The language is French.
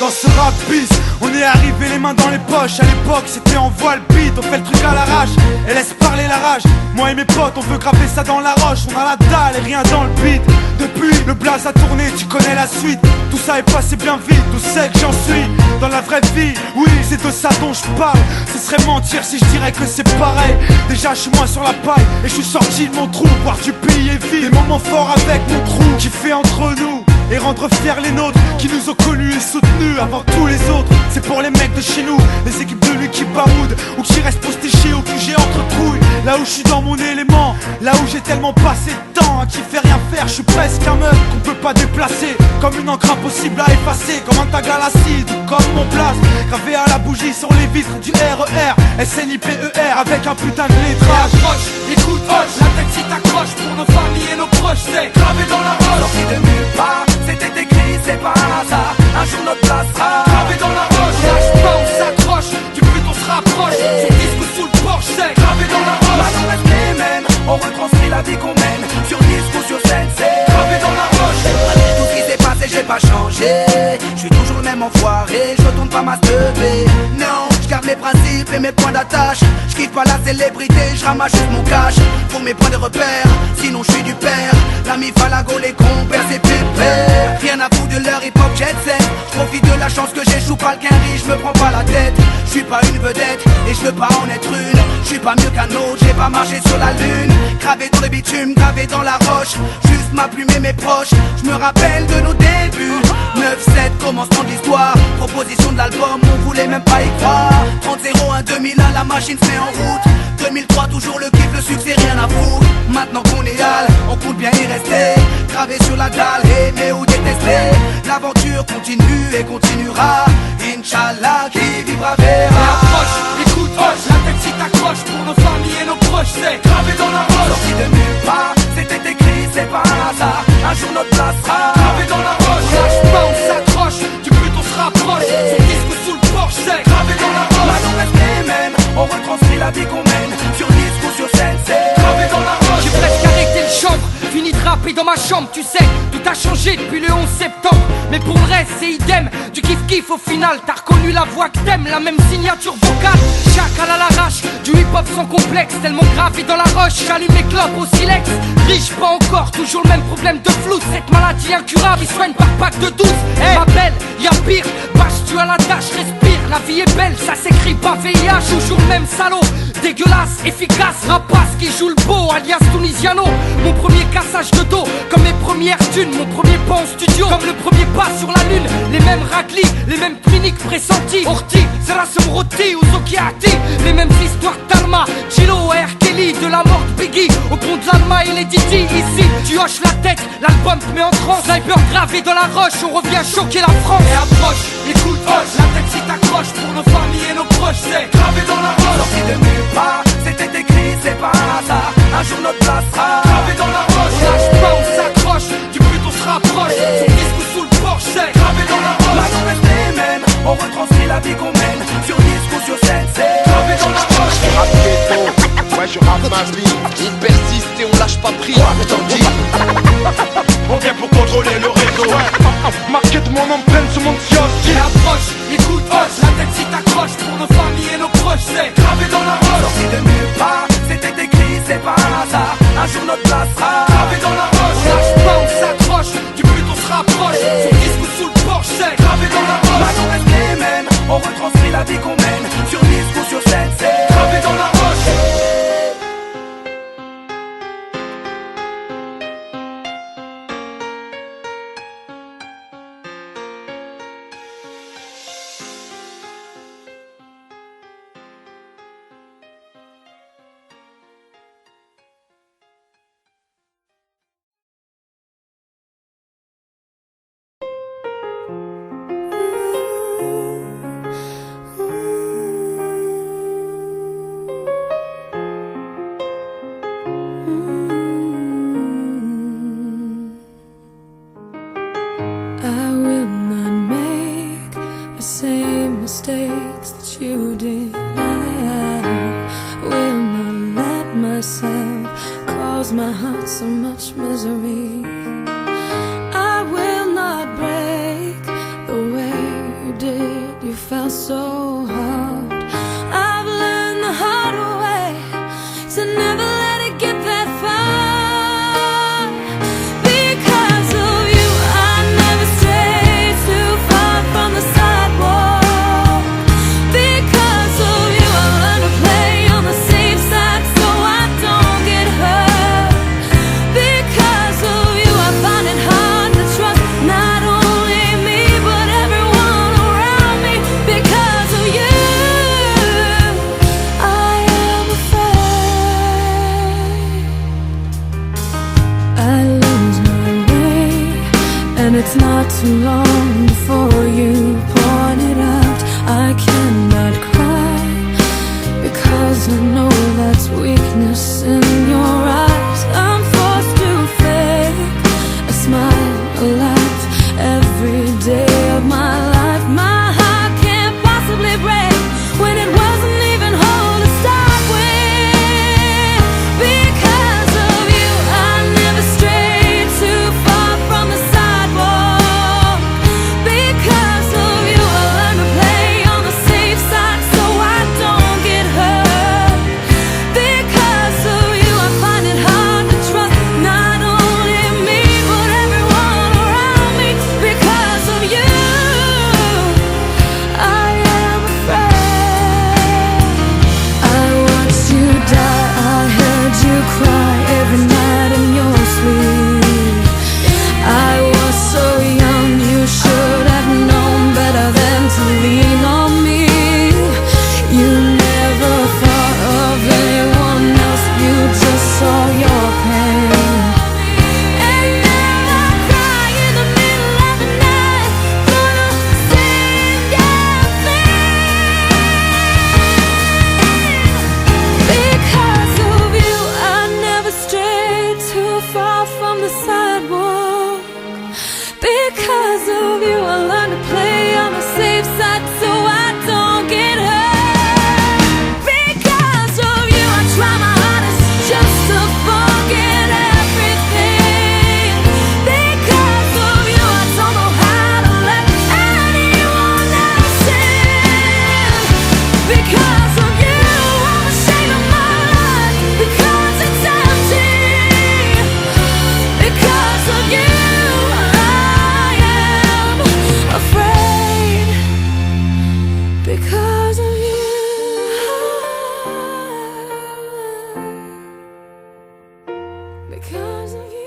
Dans ce rap bis, on est arrivé les mains dans les poches. À l'époque c'était en voile beat, on fait le truc à l'arrache et laisse parler la rage. Moi et mes potes on veut graver ça dans la roche. On a la dalle et rien dans le beat. Depuis le blaze a tourné, tu connais la suite. Tout ça est passé bien vite, d'où c'est que j'en suis dans la vraie vie, oui c'est de ça dont je parle. Ce serait mentir si je dirais que c'est pareil. Déjà je suis moins sur la paille et je suis sorti de mon trou. Voir du pays est vide, des moments forts avec mon crew qui fait entre nous et rendre fiers les nôtres qui nous ont connus et soutenus avant tous les autres. C'est pour les mecs de chez nous, les équipes de lui qui baroudent ou qui restent postés chez au QG entre couilles. Là où je suis dans mon élément, là où j'ai tellement passé de temps à qui fait rien faire. Je suis presque un meuf qu'on peut pas déplacer, comme une encre impossible à effacer, comme un tag à l'acide ou comme mon place gravé à la bougie sur les vitres du RER SNIPER avec un putain de lettrage. Approche, écoute, hoche, la tête si t'accroche pour nos familles et nos proches, c'est gravé dans la roche. Sorti de nulle part, c'était écrit, c'est pas un hasard. Un jour notre place sera gravé dans la roche. On lâche pas, on s'accroche, du but on se rapproche. Sur disque ou sous le porche, c'est gravé dans la roche. Maintenant reste les mêmes, on retranscrit la vie qu'on mène. Sur disque ou sur scène, c'est gravé dans la roche. tout ce qui s'est passé, j'ai pas changé. Je suis toujours le même enfoiré, je retourne pas ma teubée. Non, je garde mes principes et mes points d'attache. Je kiffe pas la célébrité, je ramasse juste mon cash pour mes points de repère, sinon je suis du père. L'ami Falago, les compères, c'est pépère. Rien à foutre de leur hip-hop jet set. Je profite de la chance que j'échoue pas le quinri, je me prends pas la tête. Je suis pas une vedette et je veux pas en être une. Je suis pas mieux qu'un autre, j'ai pas marché sur la lune. Gravé dans le bitume, gravé dans la roche. Juste ma plume et mes proches, je me rappelle de nos débuts. 9-7, commencement de l'histoire. Proposition de l'album, on voulait même pas y croire. 30-01, 2001, la machine se met en route. 2003, toujours le kiff, le succès, rien à foutre. Maintenant qu'on est hal, on compte bien y rester. Gravé sur la dalle, aimer ou détester. L'aventure continue et continuera. Inch'Allah, qui vivra verra. Approche, écoute, hoche, la tête si t'accroche pour nos familles et nos proches, c'est gravé dans la roche. Sorti de nulle part, c'était écrit, c'est pas un hasard. Un jour notre place sera gravé dans la roche. On lâche pas, on s'accroche, du but on se rapproche. Sur disque ou sous le porche, c'est gravé dans la roche. Maintenant reste les mêmes, on retranscrit la vie qu'on mène. Sur disque ou sur scène, c'est gravé dans la roche. J'ai presque arrêté le chanvre, fini de rapper dans ma chambre, tu sais. Tout a changé depuis le 11 septembre. Mais pour le reste c'est idem, du kiff-kiff au final. T'as reconnu la voix que t'aimes, la même signature vocale. Chacal à l'arrache, du hip-hop sans complexe. Tellement gravé dans la roche, j'allume les clopes au silex. Riche pas encore, toujours le même problème de flou. Cette maladie incurable, il soigne par pack de 12. Ma belle, y'a pire, bâche tu à la tâche, respire. La vie est belle, ça s'écrit pas VIH. Toujours le même salaud, dégueulasse, efficace. Rapace qui joue le beau, alias Tunisiano. Mon premier cassage de dos, comme mes premières thunes. Mon premier pas en studio, comme le premier pas sur la lune. Les mêmes raclis, les mêmes cliniques pressenties. Orti, Serasum Roti ou Zokiati. Les mêmes histoires d'Alma, Chilo, R. Kelly. De la mort de Biggie, au pont de l'Alma et les Didi. Ici, tu hoches la tête, l'album te met en transe. Sniper gravé dans la roche, on revient choquer la France. Et approche, écoute, hoche, la tête si t'accroche pour nos familles et nos proches, c'est gravé dans la roche. sorti de nulle part, c'était écrit, c'est pas un hasard. Un jour notre place sera gravé dans la roche. On lâche pas, on s'accroche, du but on se rapproche. Sur disque ou sous le porche, c'est gravé dans la roche. Maintenant reste les mêmes, on retranscrit la vie qu'on mène. Sur disque ou sur scène, c'est gravé dans la roche. Je rappe ghetto, ouais je rappe ma vie. On persiste et on lâche pas prise, je t'en dis. On vient pour contrôler le réseau. Marqué de mon empreinte sur mon Et kiosque. approche, écoute, hoche, la tête si t'accroche pour nos familles et nos proches, c'est gravé dans la roche. sorti de nulle part, c'était écrit, c'est pas un hasard. Un jour notre place sera Gravé dans la roche. On lâche pas, on s'accroche, du but on se rapproche. Sur disque ou sous le porche, c'est gravé dans la roche. Maintenant reste les mêmes, on retranscrit la vie qu'on mène. Sur disque ou sur scène, c'est Gravé dans la roche. I will not make the same mistakes that you did. I will not let myself cause my heart so much misery. I will not break the way felt so hard. I've learned the hard way to never let it get that far. Because of you, I never strayed too far from the sidewalk. Because of you, I learned to play on the safe side so I don't get hurt. Because of you, I find it hard to trust not only me but everyone around me. Because of you, I am afraid I lose my way, and it's not too long before you point it out. I cannot cry because I know that's weakness in your eyes. I'm forced to fake a smile, a laugh every day of my life. My heart can't possibly break when it wasn't even whole to start with. Because of you, I never strayed too far from the sidewalk. Because of you, I learned to play on the safe side so I don't get hurt. Because of you, I find it hard to trust not only me but everyone around me. Because of you, I am afraid. I watched you die, I heard you cry every night in your sleep. I was so young, you should have known better than to lean on me. You never thought of anyone else, you just saw your pain. And now I cry in the middle of the night for the same damn thing. Because of you, I never strayed too far from the sidewalk. Because of you, I learned to play on the safe side so I don't get hurt. Because of you, I try my hardest just to forget everything. Because of you, I don't know how to let anyone else in. Because of you, I'm ashamed of my life because it's empty. Because of you, I am afraid. Because of you, because of you.